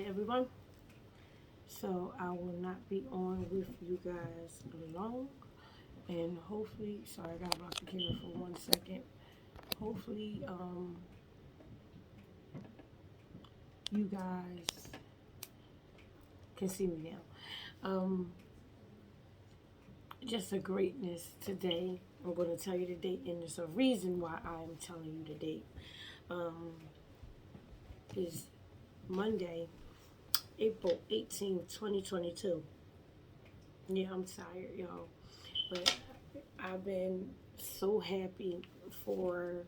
everyone. So I will not be on with you guys long. And hopefully, sorry, I gotta block the camera for 1 second. Hopefully, you guys can see me now. Just a greatness today. I'm going to tell you the date, and there's a reason why I'm telling you the date. Um, is Monday, April 18th, 2022. Yeah, I'm tired, y'all. But I've been so happy for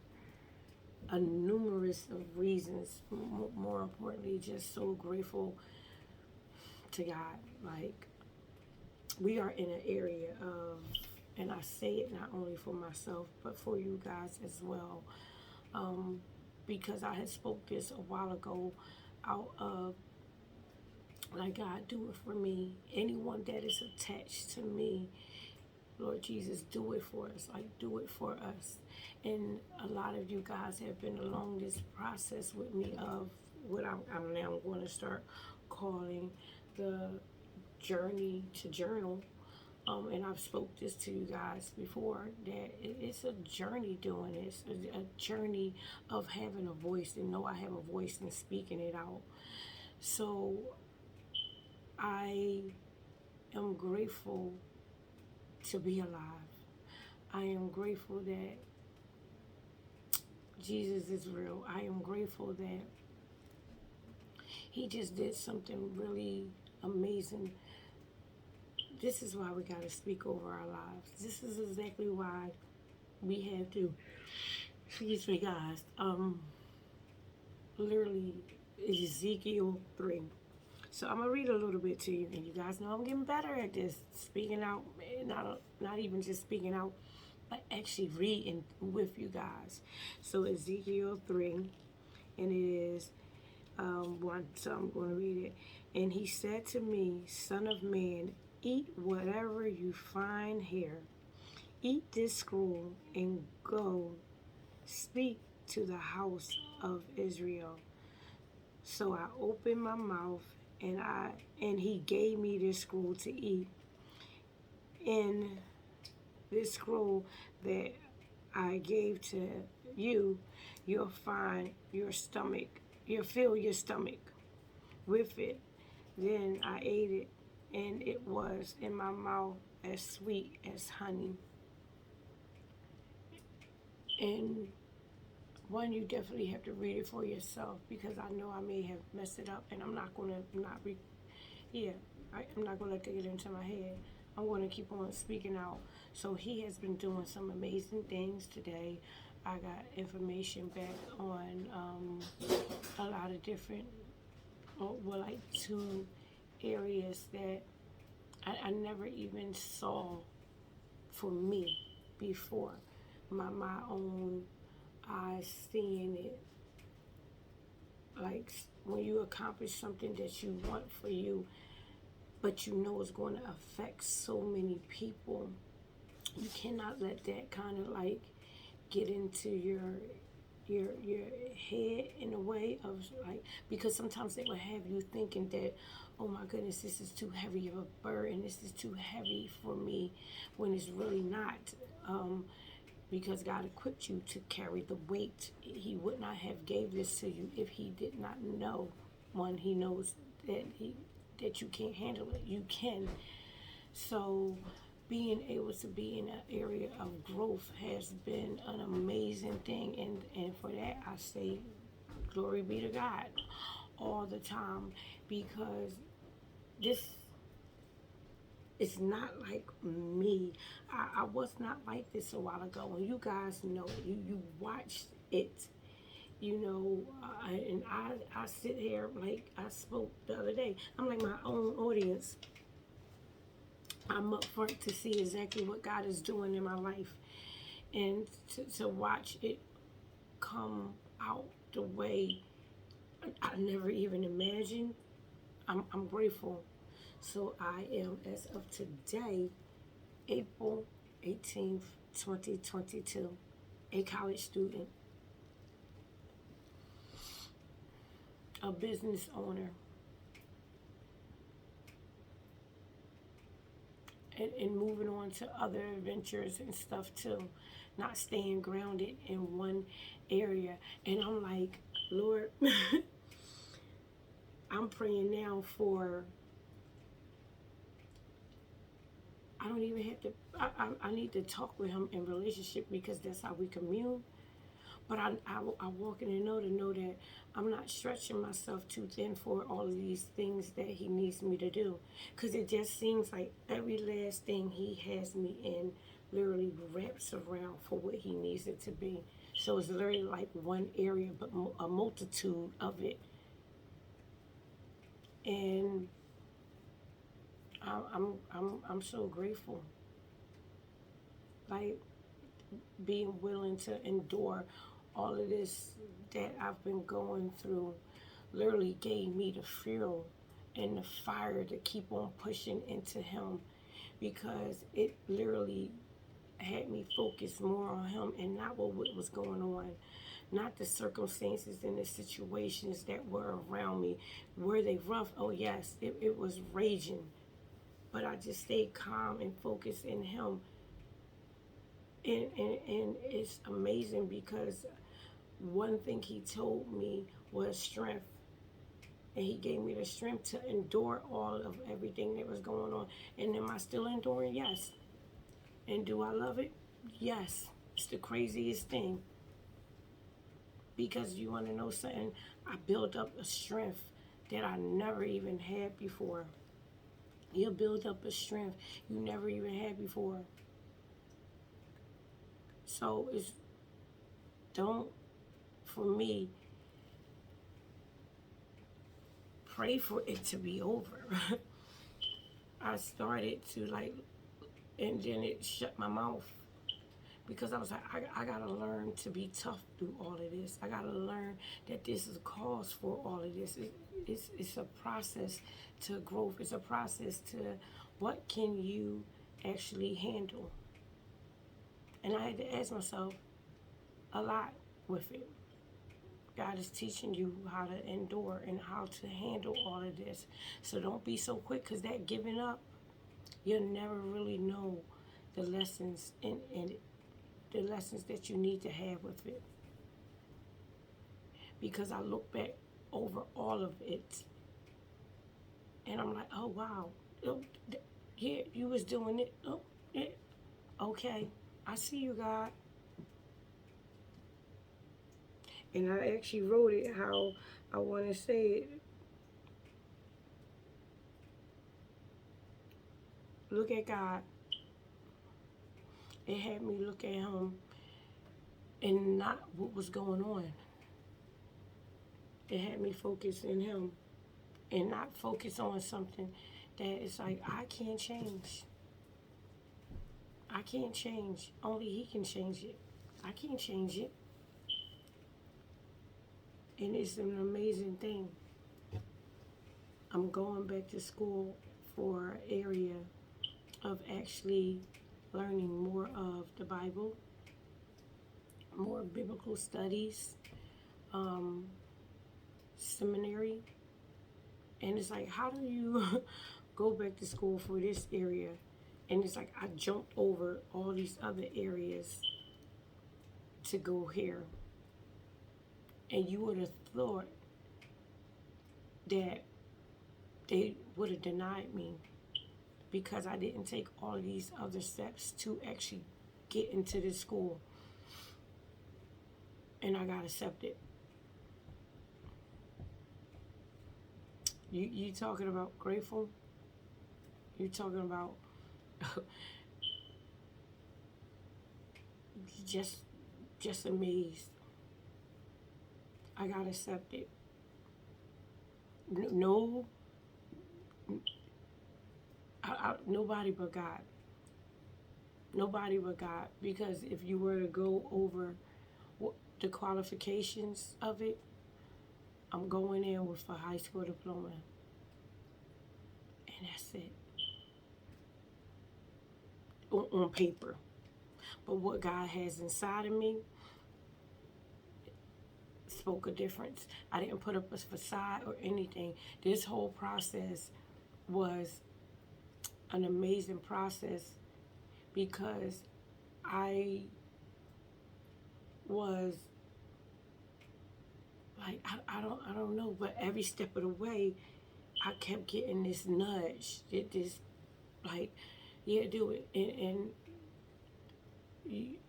a numerous of reasons. More importantly, just so grateful to God. Like, we are in an area of, and I say it not only for myself, but for you guys as well. Um, because I had spoke this a while ago out of, like, God, do it for me. Anyone that is attached to me, Lord Jesus, do it for us. Like, do it for us. And a lot of you guys have been along this process with me of what I'm now going to start calling the journey to journal. And I've spoke this to you guys before that it's a journey doing this, a journey of having a voice and know I have a voice and speaking it out. So I am grateful to be alive. I am grateful that Jesus is real. I am grateful that He just did something really amazing. This is why we got to speak over our lives. This is exactly why we have to, excuse me, guys, literally Ezekiel 3. So I'm gonna read a little bit to you, and you guys know I'm getting better at this, speaking out, not even just speaking out, but actually reading with you guys. So Ezekiel 3, and it is one. So I'm going to read it. And he said to me, "Son of man, eat whatever you find here. Eat this scroll and go speak to the house of Israel." So I opened my mouth and he gave me this scroll to eat. In this scroll that I gave to you, you'll find your stomach. You'll fill your stomach with it. Then I ate it, and it was in my mouth as sweet as honey. And one, you definitely have to read it for yourself because I know I may have messed it up, and I'm not gonna not re. Yeah, I'm not gonna let that get into my head. I'm gonna keep on speaking out. So he has been doing some amazing things today. I got information back on a lot of different, well, like two areas that I never even saw for me before. My own eyes seeing it, like when you accomplish something that you want for you, but you know it's going to affect so many people. You cannot let that kind of like get into your head in a way of like, because sometimes they will have you thinking that, oh my goodness, this is too heavy of a burden, this is too heavy for me, when it's really not. Because God equipped you to carry the weight. He would not have gave this to you if he did not know. One, he knows that you can't handle it. You can. So being able to be in an area of growth has been an amazing thing, and for that I say glory be to God all the time, because this is not like me. I was not like this a while ago, and you guys know, you watched it, and I sit here like I spoke the other day. I'm like my own audience. I'm up front to see exactly what God is doing in my life, and to watch it come out the way I never even imagined. I'm grateful. So I am, as of today, April 18th, 2022, a college student, a business owner, and moving on to other adventures and stuff too, not staying grounded in one area. And I'm like, Lord, I'm praying now for, I don't even have to, I need to talk with him in relationship because that's how we commune. But I walk in and know that I'm not stretching myself too thin for all of these things that he needs me to do. Because it just seems like every last thing he has me in literally wraps around for what he needs it to be. So it's literally like one area, but a multitude of it. And I'm so grateful. Like, being willing to endure all of this that I've been going through literally gave me the fuel and the fire to keep on pushing into him, because it literally had me focus more on him and not what was going on, not the circumstances and the situations that were around me. Were they rough? Oh yes, it was raging, but I just stayed calm and focused in him. And it's amazing because one thing he told me was strength. And he gave me the strength to endure all of everything that was going on. And am I still enduring? Yes. And do I love it? Yes. It's the craziest thing. Because you want to know something? I built up a strength that I never even had before. You'll build up a strength you never even had before. So it's, don't, for me, pray for it to be over. I started to like, and then it shut my mouth because I was like, I gotta learn to be tough through all of this. I gotta learn that this is a cause for all of this. It's a process to growth. It's a process to what can you actually handle. And I had to ask myself a lot with it. God is teaching you how to endure and how to handle all of this. So don't be so quick, because that giving up, you'll never really know the lessons and the lessons that you need to have with it. Because I look back over all of it and I'm like, oh wow, oh, yeah, you was doing it. Oh, yeah. Okay, I see you, God. And I actually wrote it how I want to say it. Look at God. It had me look at him and not what was going on. It had me focus in him and not focus on something that is like, I can't change. I can't change. Only he can change it. I can't change it. And it's an amazing thing. I'm going back to school for an area of actually learning more of the Bible, more biblical studies, seminary. And it's like, how do you go back to school for this area? And it's like I jumped over all these other areas to go here. And you would have thought that they would have denied me because I didn't take all of these other steps to actually get into this school. And I got accepted. You talking about grateful? You talking about just amazed. I got accepted. No, nobody but God. Nobody but God. Because if you were to go over the qualifications of it, I'm going in with a high school diploma. And that's it. On paper. But what God has inside of me spoke a difference. I didn't put up a facade or anything. This whole process was an amazing process because I was like, I don't know, but every step of the way, I kept getting this nudge, this like, yeah, do it, and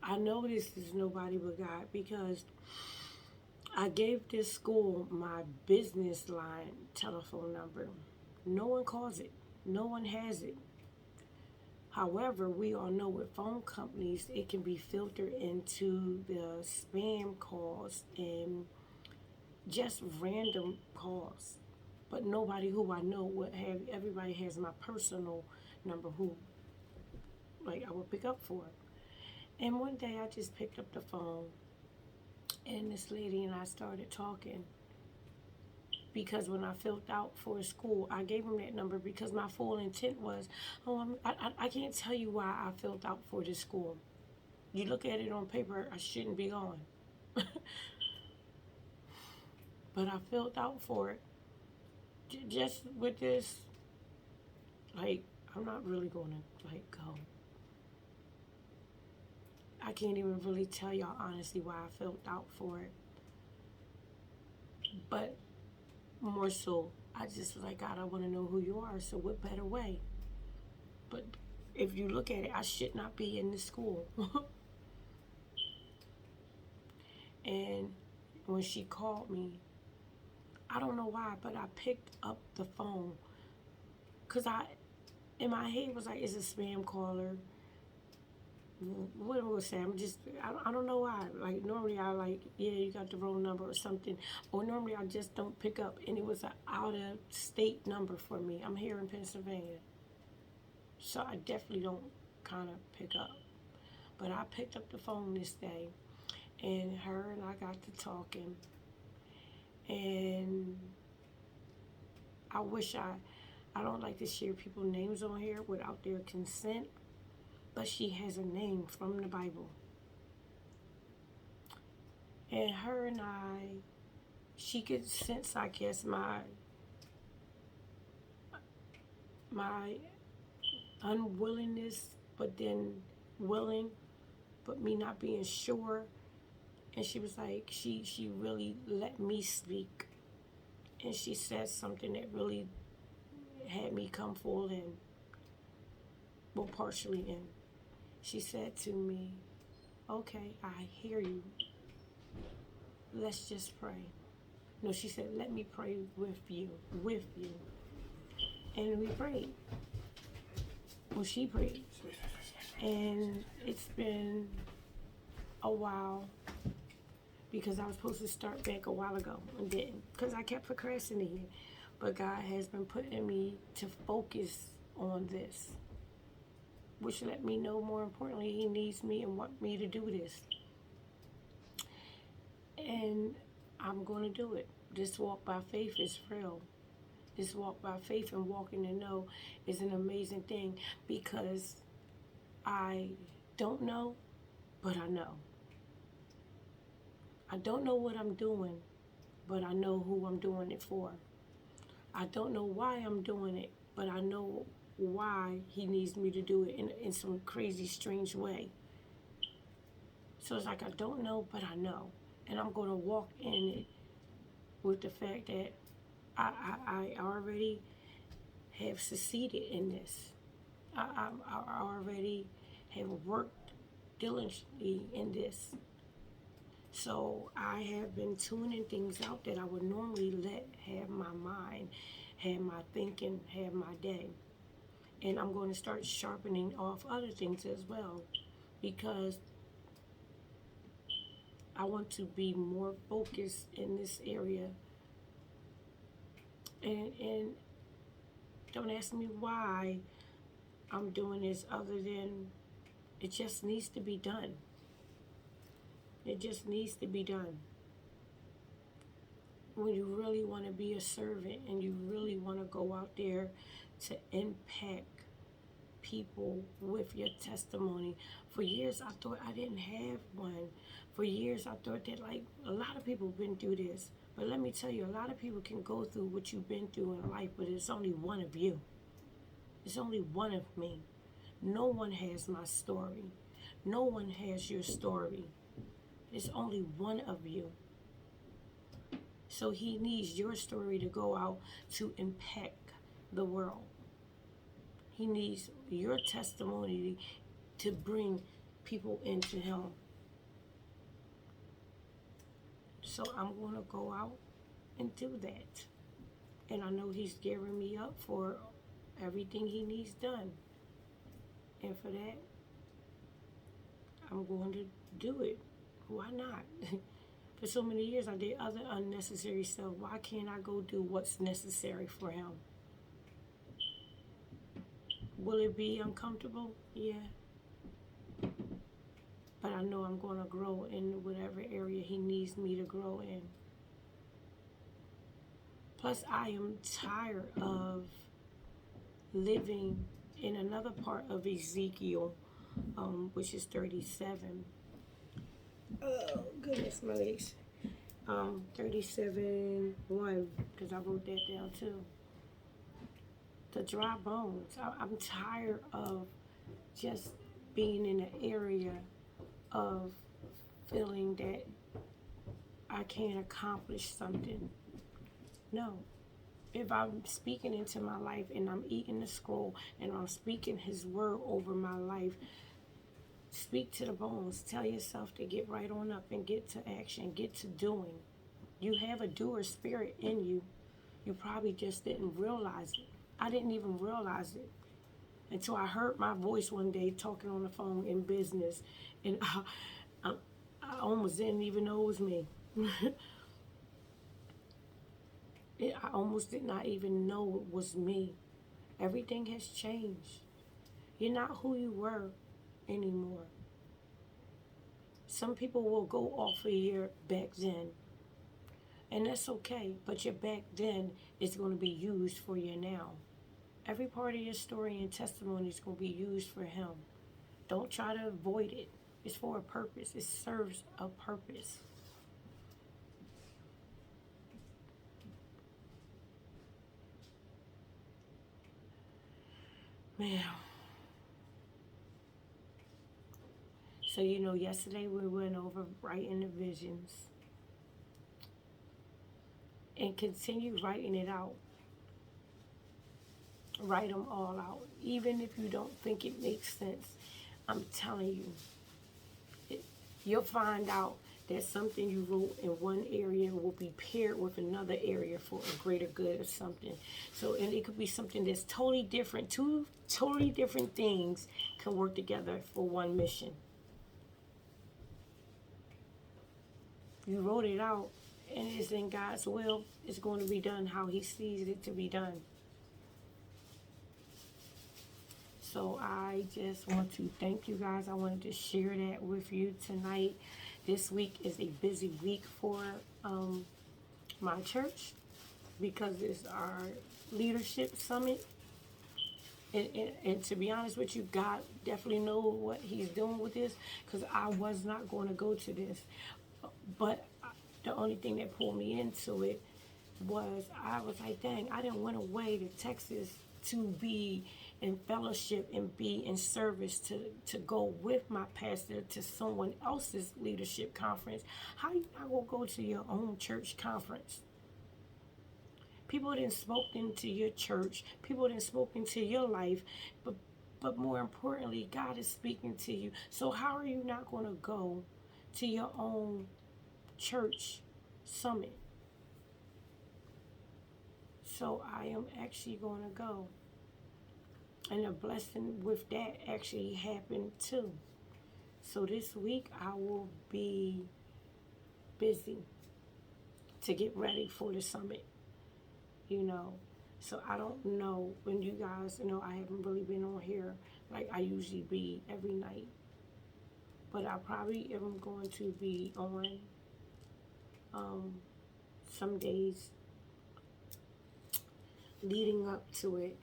I know this is nobody but God because I gave this school my business line telephone number. No one calls it. No one has it. However, we all know with phone companies, it can be filtered into the spam calls and just random calls. But nobody who I know would have, everybody has my personal number who, like, I would pick up for. And one day I just picked up the phone and this lady and I started talking because when I filled out for school, I gave him that number because my full intent was, I can't tell you why I filled out for this school. You look at it on paper, I shouldn't be going. But I filled out for it just with this, like, I'm not really going to, like, go. I can't even really tell y'all honestly why I filled out for it. But more so, I just was like, God, I want to know who you are, so what better way? But if you look at it, I should not be in this school. And when she called me, I don't know why, but I picked up the phone. Because in my head was like, it's a spam caller. What was that? I don't know why. Like, normally I like, yeah, you got the wrong number or something. Or normally I just don't pick up. And it was an out-of-state number for me. I'm here in Pennsylvania. So I definitely don't kind of pick up. But I picked up the phone this day. And her and I got to talking. And I wish I don't like to share people's names on here without their consent. But she has a name from the Bible. And her and she could sense, I guess, my unwillingness, but then willing, but me not being sure. And she was like, she really let me speak. And she said something that really had me come full in, well, partially in. She said to me, okay, I hear you. Let's just pray. No, she said, let me pray with you. And we prayed. Well, she prayed. And it's been a while because I was supposed to start back a while ago and didn't because I kept procrastinating. But God has been putting me to focus on this, which let me know, more importantly, He needs me and want me to do this. And I'm going to do it. This walk by faith is real. This walk by faith and walking to know is an amazing thing because I don't know, but I know. I don't know what I'm doing, but I know who I'm doing it for. I don't know why I'm doing it, but I know why He needs me to do it in some crazy, strange way. So it's like I don't know, but I know. And I'm going to walk in it with the fact that I already have succeeded in this. I already have worked diligently in this. So I have been tuning things out that I would normally let have my mind, have my thinking, have my day. And I'm going to start sharpening off other things as well because I want to be more focused in this area. And don't ask me why I'm doing this other than it just needs to be done. It just needs to be done. When you really want to be a servant and you really want to go out there to impact people with your testimony. For years, I thought I didn't have one. For years, I thought that, like, a lot of people been through this. But let me tell you, a lot of people can go through what you've been through in life, but it's only one of you. There's only one of me. No one has my story. No one has your story. There's only one of you. So he needs your story to go out to impact the world. He needs your testimony to bring people into him. So I'm going to go out and do that. And I know he's gearing me up for everything he needs done. And for that, I'm going to do it. Why not? For so many years, I did other unnecessary stuff. Why can't I go do what's necessary for him? Will it be uncomfortable? Yeah. But I know I'm going to grow in whatever area he needs me to grow in. Plus, I am tired of living in another part of Ezekiel, which is 37. Oh, goodness, my legs. 37:1, because I wrote that down too. The dry bones. I'm tired of just being in an area of feeling that I can't accomplish something. No. If I'm speaking into my life and I'm eating the scroll and I'm speaking his word over my life, speak to the bones. Tell yourself to get right on up and get to action, get to doing. You have a doer spirit in you. You probably just didn't realize it. I didn't even realize it until I heard my voice one day talking on the phone in business. And I almost didn't even know it was me. I almost did not even know it was me. Everything has changed. You're not who you were anymore. Some people will go off of your back then, and that's okay, but your back then is going to be used for your now. Every part of your story and testimony is going to be used for him. Don't try to avoid it. It's for a purpose. It serves a purpose. Man. So, yesterday we went over writing the visions. And continue writing it out. Write them all out. Even if you don't think it makes sense, I'm telling you, you'll find out that something you wrote in one area will be paired with another area for a greater good or something. So, and it could be something that's totally different. Two totally different things can work together for one mission. You wrote it out, and it's in God's will. It's going to be done how he sees it to be done. So I just want to thank you guys. I wanted to share that with you tonight. This week is a busy week for my church because it's our leadership summit. And to be honest with you, God definitely knows what he's doing with this, because I was not going to go to this. But the only thing that pulled me into it was I was like, dang, I didn't went away to Texas to be in fellowship and be in service to go with my pastor to someone else's leadership conference. How you not going to go to your own church conference? People didn't spoke into your church. People didn't spoke into your life. But more importantly, God is speaking to you. So how are you not going to go to your own church summit? So I am actually going to go. And a blessing with that actually happened too. So this week I will be busy to get ready for the summit. So I don't know when you guys, I haven't really been on here like I usually be every night. But I probably am going to be on some days leading up to it.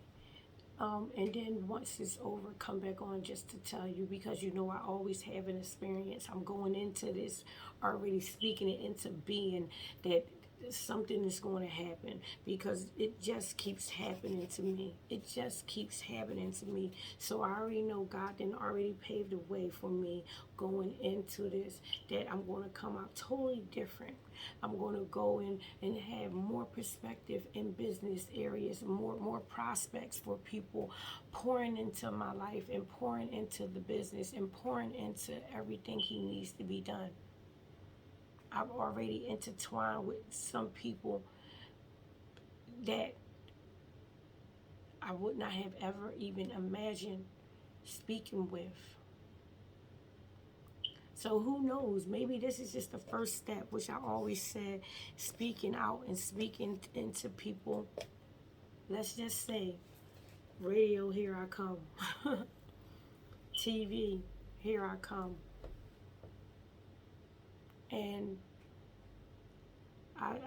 And then once it's over, come back on just to tell you, because I always have an experience. I'm going into this already speaking it into being, that something is going to happen, because it just keeps happening to me. It just keeps happening to me. So I already know God didn't already pave the way for me going into this, that I'm going to come out totally different. I'm going to go in and have more perspective in business areas, more prospects for people pouring into my life and pouring into the business and pouring into everything he needs to be done. I've already intertwined with some people that I would not have ever even imagined speaking with. So who knows? Maybe this is just the first step, which I always said, speaking out and speaking into people. Let's just say, radio, here I come. TV, here I come. And I'm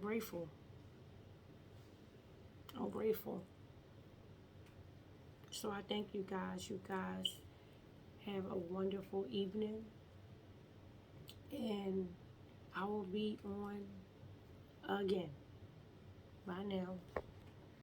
grateful. I'm grateful. So I thank you guys. You guys have a wonderful evening. And I will be on again. Bye now.